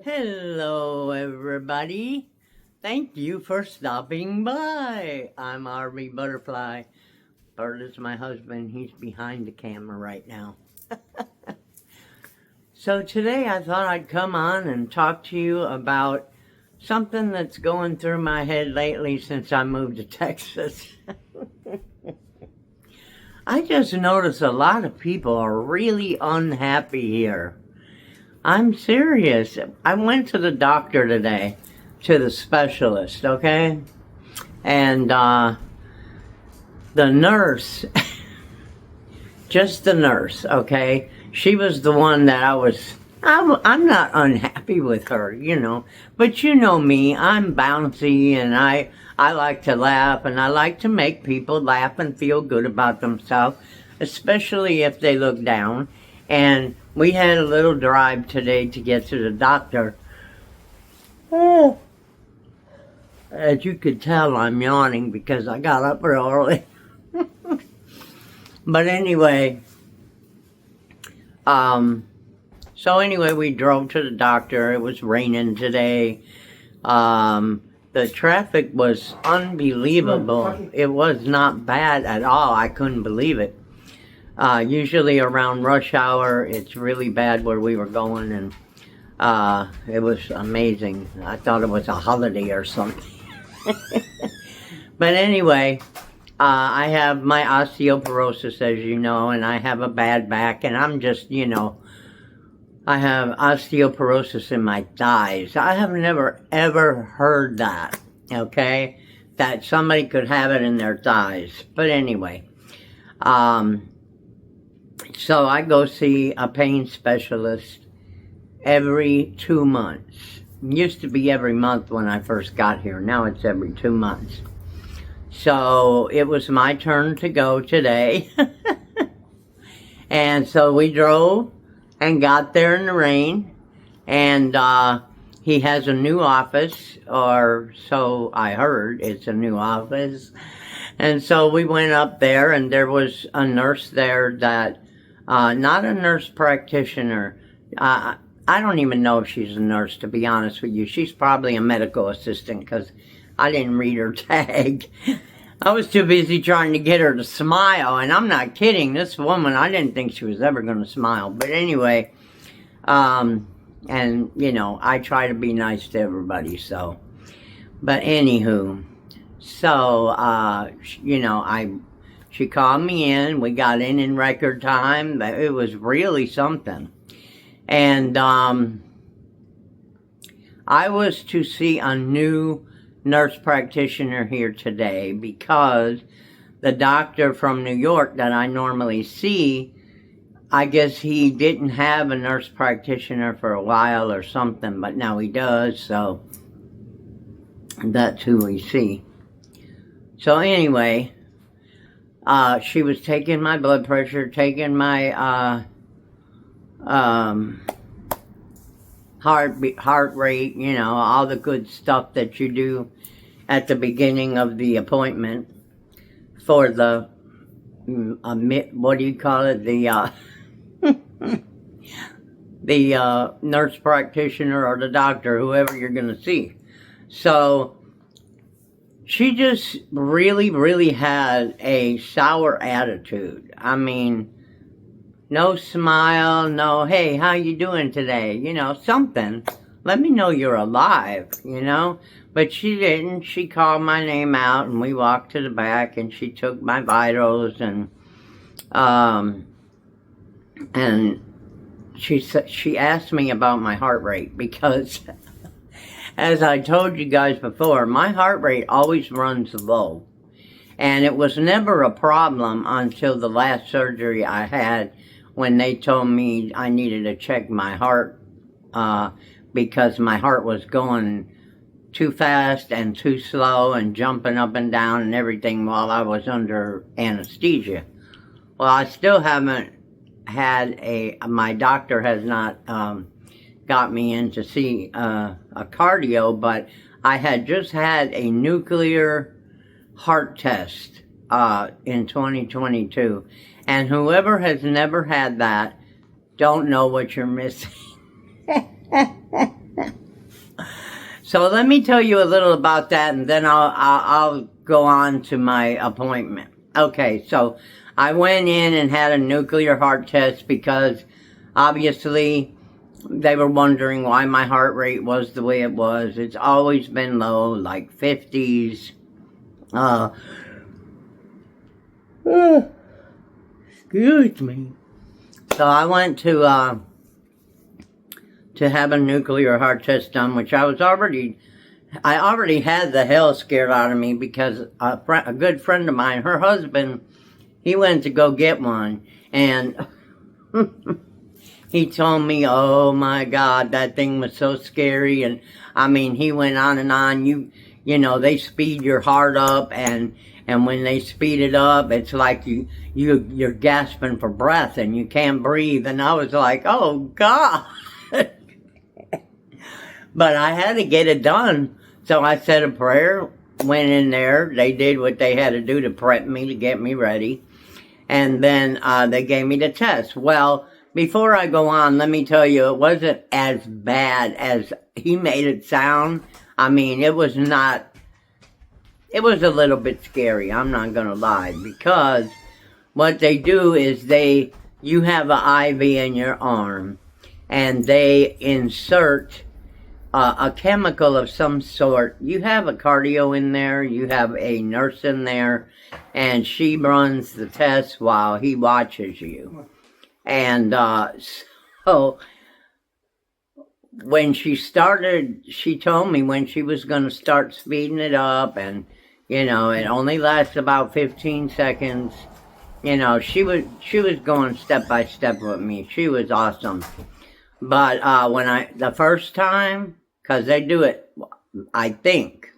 Hello, everybody. Thank you for stopping by. I'm Arby Butterfly. Bert is my husband. He's behind the camera right now. So today I thought I'd come on and talk to you about something that's going through my head lately since I moved to Texas. I just noticed a lot of people are really unhappy here. I'm serious. I went to the doctor today, to the specialist, okay? And the nurse, just the nurse, okay? She was the one that I'm not unhappy with her, you know. But you know me, I'm bouncy and I like to laugh and I like to make people laugh and feel good about themselves, especially if they look down. And we had a little drive today to get to the doctor. Oh, as you could tell, I'm yawning because I got up early. But anyway, we drove to the doctor. It was raining today. The traffic was unbelievable. It was not bad at all. I couldn't believe it. Usually around rush hour, it's really bad where we were going, and it was amazing. I thought it was a holiday or something. But anyway, I have my osteoporosis, as you know, and I have a bad back, and I'm just, you know, I have osteoporosis in my thighs. I have never, ever heard that, okay, that somebody could have it in their thighs. But anyway, so I go see a pain specialist every 2 months. It used to be every month when I first got here. Now it's every 2 months. So it was my turn to go today. And so we drove and got there in the rain. And he has a new office, or so I heard. It's a new office. And so we went up there, and there was a nurse there that not a nurse practitioner. I don't even know if she's a nurse, to be honest with you. She's probably a medical assistant because I didn't read her tag. I was too busy trying to get her to smile, and I'm not kidding. This woman, I didn't think she was ever going to smile. But anyway, and, you know, I try to be nice to everybody, so. But anywho, so, you know, she called me in. We got in record time. It was really something. And I was to see a new nurse practitioner here today because the doctor from New York that I normally see, I guess he didn't have a nurse practitioner for a while or something, but now he does, so that's who we see. So anyway, she was taking my blood pressure, taking my heart rate, you know, all the good stuff that you do at the beginning of the appointment for the, what do you call it, the nurse practitioner or the doctor, whoever you're going to see. So she just really, really had a sour attitude. I mean, no smile, no, hey, how you doing today? You know, something. Let me know you're alive, you know? But she didn't. She called my name out, and we walked to the back, and she took my vitals, and she asked me about my heart rate because, as I told you guys before, my heart rate always runs low. And it was never a problem until the last surgery I had, when they told me I needed to check my heart because my heart was going too fast and too slow and jumping up and down and everything while I was under anesthesia. Well, I still haven't had my doctor has not got me in to see a cardio, but I had just had a nuclear heart test in 2022. And whoever has never had that don't know what you're missing. So let me tell you a little about that, and then I'll go on to my appointment. Okay, so I went in and had a nuclear heart test because obviously they were wondering why my heart rate was the way it was. It's always been low, like 50s. Excuse me. So I went to have a nuclear heart test done, which I already had the hell scared out of me because a good friend of mine, her husband, he went to go get one, and he told me, oh my God, that thing was so scary. And I mean, he went on and on. You know, they speed your heart up, and when they speed it up, it's like you're gasping for breath and you can't breathe. And I was like, oh God. But I had to get it done. So I said a prayer, went in there. They did what they had to do to prep me, to get me ready. And then they gave me the test. Well, before I go on, let me tell you, it wasn't as bad as he made it sound. I mean, it was not, it was a little bit scary, I'm not going to lie. Because what they do is you have an IV in your arm, and they insert a chemical of some sort. You have a cardio in there, you have a nurse in there, and she runs the test while he watches you. And so when she started, she told me when she was going to start speeding it up, and you know, it only lasts about 15 seconds. You know, she was going step by step with me. She was awesome. But the first time, because they do it, I think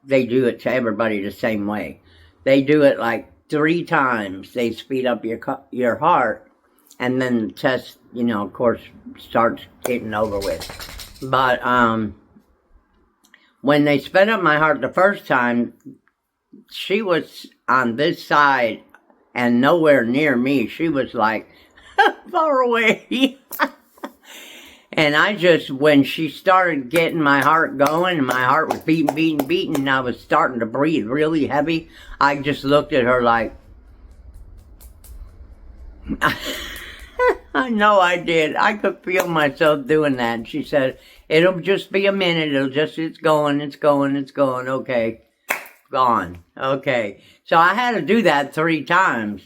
they do it to everybody the same way. They do it like 3 times. They speed up your heart, and then the test, you know, of course, starts getting over with. But when they sped up my heart the first time, she was on this side and nowhere near me. She was like far away. And I just, when she started getting my heart going, and my heart was beating, and I was starting to breathe really heavy, I just looked at her like, I know I did. I could feel myself doing that. And she said, it'll just be a minute. It's going. Okay. Gone. Okay. So I had to do that 3 times.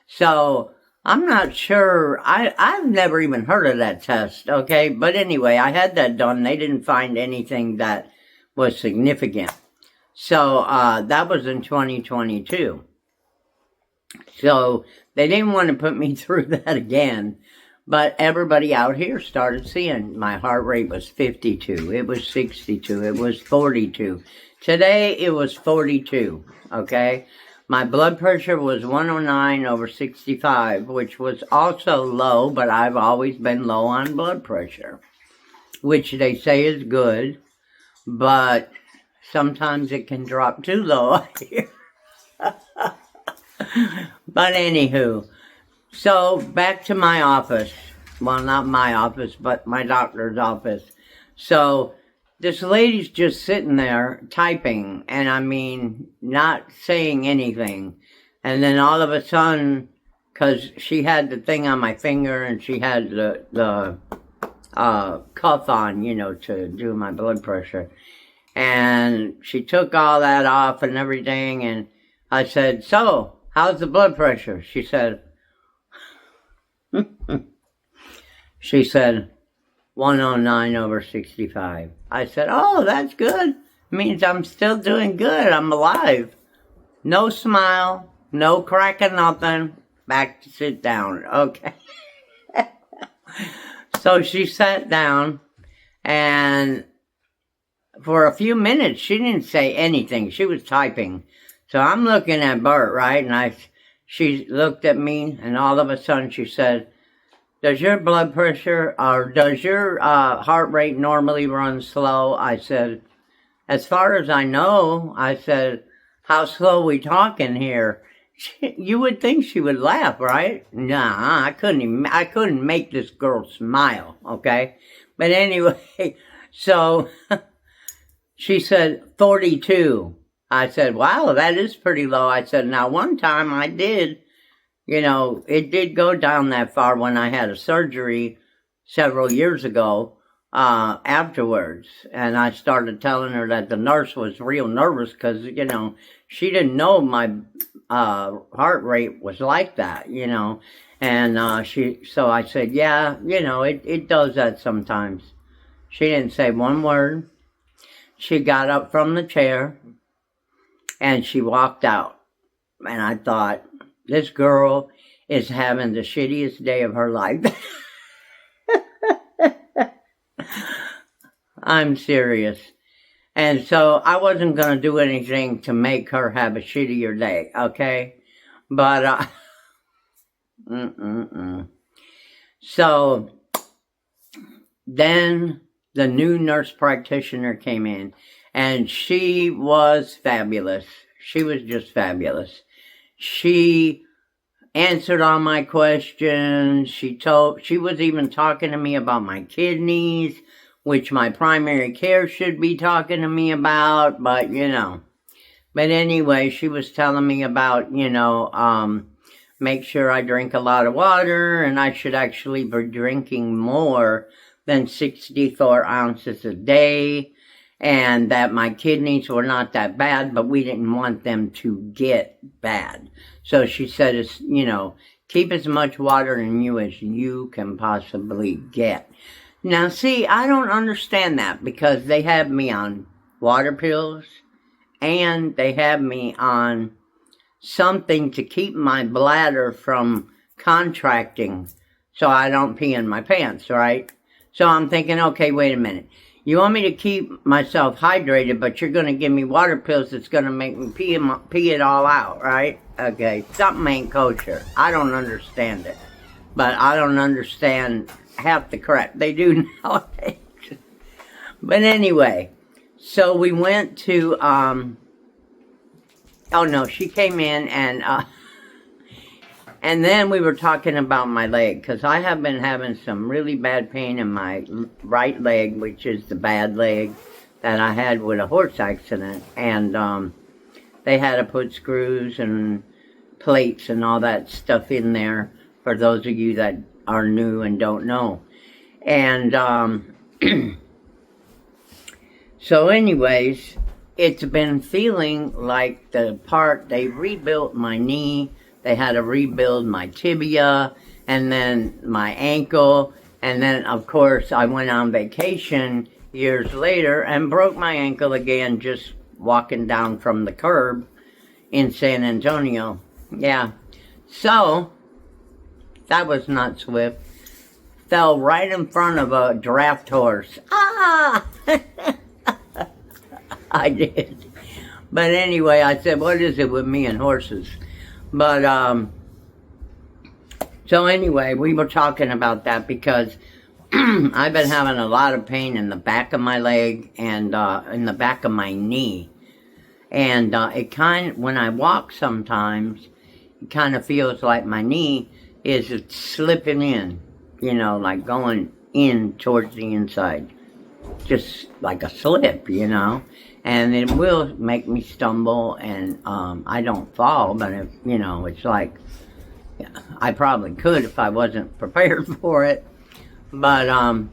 So I'm not sure. I've never even heard of that test, okay? But anyway, I had that done. They didn't find anything that was significant. So that was in 2022. So they didn't want to put me through that again. But everybody out here started seeing my heart rate was 52. It was 62. It was 42. Today it was 42, okay? My blood pressure was 109/65, which was also low, but I've always been low on blood pressure, which they say is good, but sometimes it can drop too low, I hear. But anywho, so back to my office. Well, not my office, but my doctor's office. So this lady's just sitting there typing, and I mean, not saying anything. And then all of a sudden, because she had the thing on my finger, and she had the cuff on, you know, to do my blood pressure. And she took all that off and everything, and I said, so, how's the blood pressure? She said, 109/65. I said, oh, that's good. Means I'm still doing good. I'm alive. No smile, no cracking nothing. Back to sit down. Okay. So she sat down, and for a few minutes, she didn't say anything. She was typing. So I'm looking at Bert, right? And she looked at me, and all of a sudden she said, does your blood pressure, or does your heart rate normally run slow? I said, as far as I know. I said, how slow we talking here? You would think she would laugh, right? Nah, I couldn't make this girl smile, okay? But anyway, so She said, 42. I said, wow, that is pretty low. I said, now one time I did, it did go down that far when I had a surgery several years ago afterwards. And I started telling her that the nurse was real nervous because, she didn't know my heart rate was like that, And so I said, yeah, it does that sometimes. She didn't say one word. She got up from the chair and she walked out. And I thought, this girl is having the shittiest day of her life. I'm serious. And so I wasn't going to do anything to make her have a shittier day, okay? But, So then the new nurse practitioner came in, and she was fabulous. She was just fabulous. She answered all my questions. She was even talking to me about my kidneys, which my primary care should be talking to me about, but But anyway, she was telling me about, make sure I drink a lot of water, and I should actually be drinking more than 64 ounces a day, and that my kidneys were not that bad, but we didn't want them to get bad. So she said, keep as much water in you as you can possibly get. Now, see, I don't understand that because they have me on water pills and they have me on something to keep my bladder from contracting so I don't pee in my pants, right? So I'm thinking, okay, wait a minute. You want me to keep myself hydrated, but you're going to give me water pills that's going to make me pee it all out, right? Okay, something ain't kosher. I don't understand it. But I don't understand half the crap they do nowadays. But anyway, so we went to, she came in and then we were talking about my leg, because I have been having some really bad pain in my right leg, which is the bad leg that I had with a horse accident. And they had to put screws and plates and all that stuff in there for those of you that are new and don't know. And so anyways, it's been feeling like they rebuilt my knee. They had to rebuild my tibia and then my ankle. And then, of course, I went on vacation years later and broke my ankle again just walking down from the curb in San Antonio. Yeah. So, that was not swift. Fell right in front of a draft horse. Ah! I did. But anyway, I said, what is it with me and horses? But, so anyway, we were talking about that because I've been having a lot of pain in the back of my leg and in the back of my knee. And when I walk sometimes, it kind of feels like my knee is slipping in, like going in towards the inside. Just like a slip, and it will make me stumble, and I don't fall, but it's like I probably could if I wasn't prepared for it. But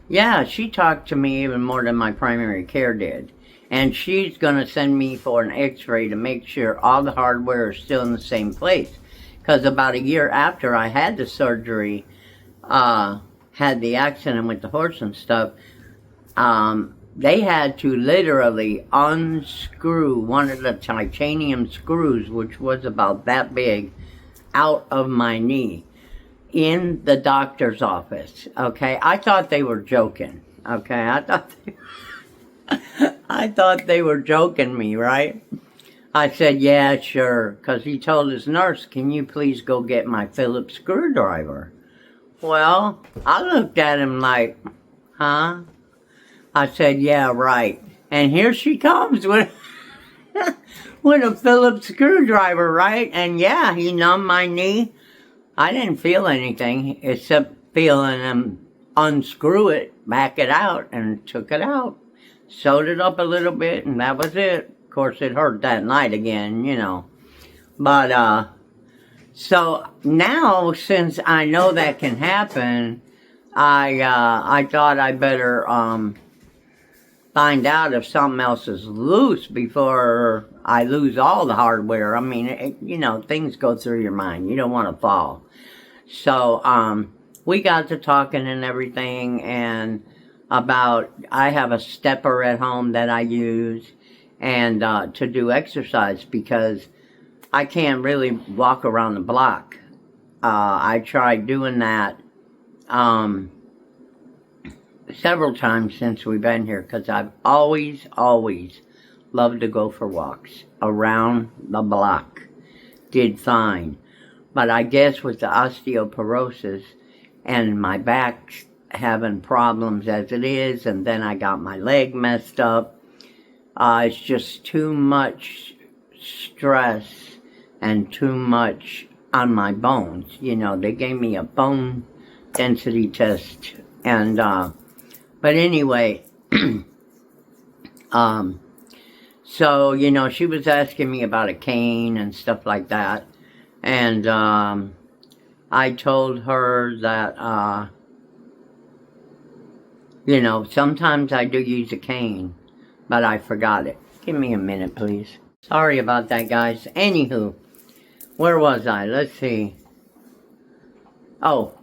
yeah, she talked to me even more than my primary care did, and she's gonna send me for an x-ray to make sure all the hardware is still in the same place, because about a year after I had the surgery, had the accident with the horse and stuff, they had to literally unscrew one of the titanium screws, which was about that big, out of my knee in the doctor's office. Okay, I thought they were joking. Okay, I thought they were joking me, right? I said, yeah, sure, because he told his nurse, can you please go get my Phillips screwdriver? Well, I looked at him like, huh? I said, yeah, right. And here she comes with a Phillips screwdriver, right? And yeah, he numbed my knee. I didn't feel anything except feeling him unscrew it, back it out, and took it out. sewed it up a little bit, and that was it. Of course, it hurt that night again, you know. But, so now, since I know that can happen, I thought I better, find out if something else is loose before I lose all the hardware. I mean, you know, things go through your mind. You don't want to fall. So, we got to talking and everything, and about, I have a stepper at home that I use, and to do exercise, because I can't really walk around the block. I tried doing that several times since we've been here, because I've always loved to go for walks around the block. Did fine. But I guess with the osteoporosis and my back having problems as it is, and then I got my leg messed up, it's just too much stress and too much on my bones. You know, they gave me a bone density test, and but anyway, so, you know, she was asking me about a cane and stuff like that, and I told her that, you know, sometimes I do use a cane, but I forgot it. Give me a minute, please. Sorry about that, guys. Anywho, where was I? Let's see. Oh,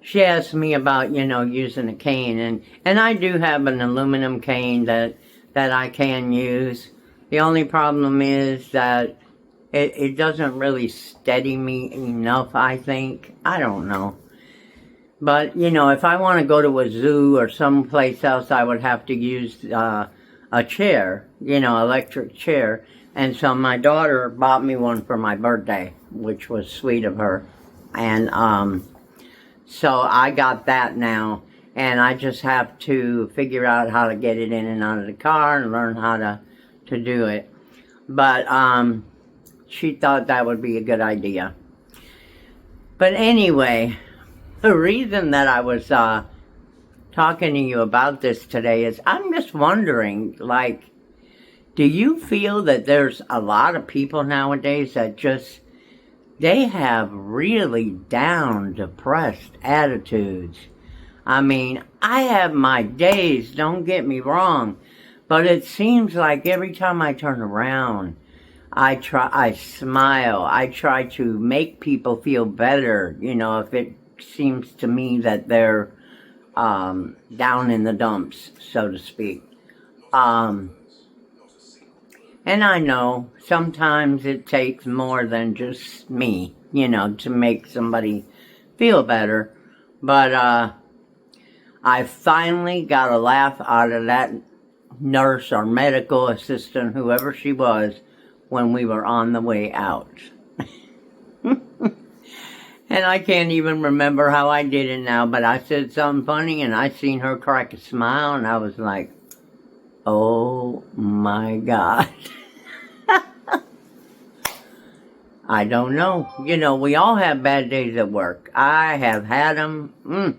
she asked me about, you know, using a cane, and I do have an aluminum cane that I can use. The only problem is that it doesn't really steady me enough, I think. I don't know. But, you know, if I want to go to a zoo or someplace else, I would have to use a chair, you know, electric chair. And so my daughter bought me one for my birthday, which was sweet of her. And so I got that now, and I just have to figure out how to get it in and out of the car and learn how to do it. But she thought that would be a good idea. But anyway, the reason that I was talking to you about this today is I'm just wondering, like, do you feel that there's a lot of people nowadays that just, they have really down, depressed attitudes? I mean, I have my days, don't get me wrong, but it seems like every time I turn around, I smile, I try to make people feel better, you know, if it seems to me that they're down in the dumps, so to speak. And I know sometimes it takes more than just me, you know, to make somebody feel better. But I finally got a laugh out of that nurse or medical assistant, whoever she was, when we were on the way out. And I can't even remember how I did it now, but I said something funny and I seen her crack a smile and I was like, oh my God. I don't know. You know, we all have bad days at work. I have had them.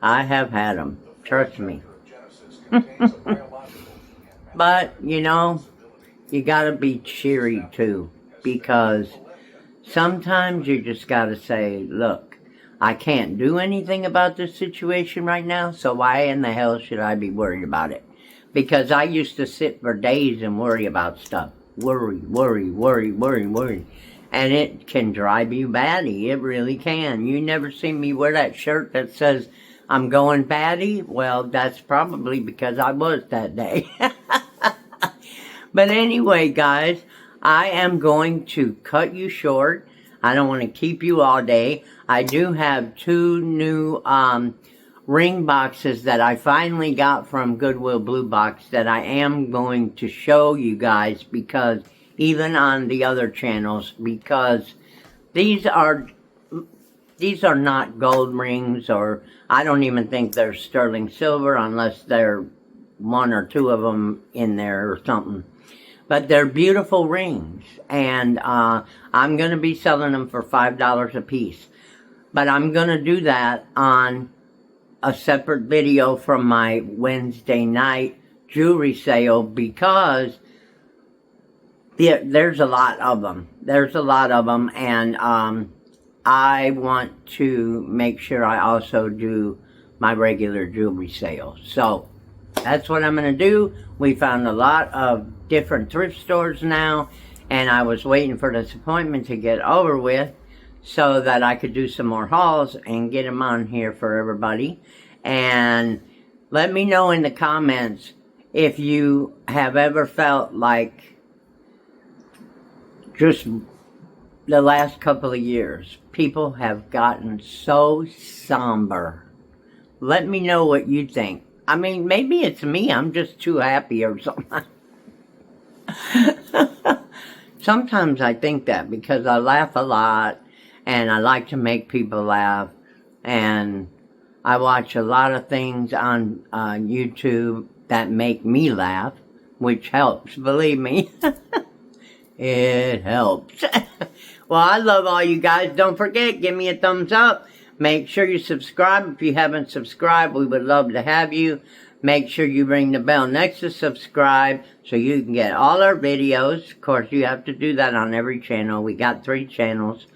I have had them. Trust me. But, you know, you gotta be cheery too, because sometimes you just gotta say, look, I can't do anything about this situation right now, so why in the hell should I be worried about it? Because I used to sit for days and worry about stuff. Worry. And it can drive you batty. It really can. You never seen me wear that shirt that says, I'm going batty? Well, that's probably because I was that day. But anyway, guys, I am going to cut you short. I don't want to keep you all day. I do have 2 new ring boxes that I finally got from Goodwill Blue Box that I am going to show you guys, because even on the other channels, because these are not gold rings, or I don't even think they're sterling silver unless there 1 or 2 of them in there or something. But they're beautiful rings, and I'm going to be selling them for $5 a piece. But I'm going to do that on a separate video from my Wednesday night jewelry sale because there's a lot of them. There's a lot of them, and I want to make sure I also do my regular jewelry sale. So that's what I'm going to do. We found a lot of different thrift stores now, and I was waiting for this appointment to get over with so that I could do some more hauls and get them on here for everybody. And let me know in the comments if you have ever felt like just the last couple of years, people have gotten so somber. Let me know what you think. I mean, maybe it's me. I'm just too happy or something. Sometimes I think that because I laugh a lot and I like to make people laugh. And I watch a lot of things on YouTube that make me laugh, which helps, believe me. It helps. Well, I love all you guys. Don't forget, give me a thumbs up. Make sure you subscribe. If you haven't subscribed, we would love to have you. Make sure you ring the bell next to subscribe so you can get all our videos. Of course, you have to do that on every channel. We got 3 channels.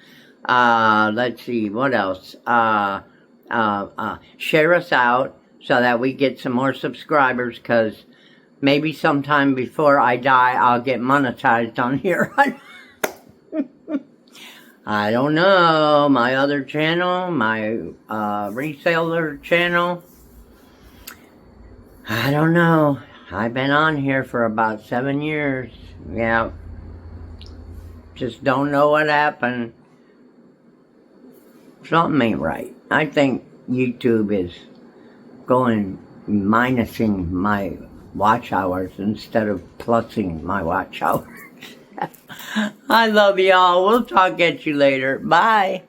Let's see, what else? Share us out so that we get some more subscribers, because maybe sometime before I die, I'll get monetized on here. I don't know. My other channel, my reseller channel, I don't know. I've been on here for about 7 years. Yeah. Just don't know what happened. Something ain't right. I think YouTube is minusing my watch hours instead of plusing my watch hours. I love y'all. We'll talk at you later. Bye.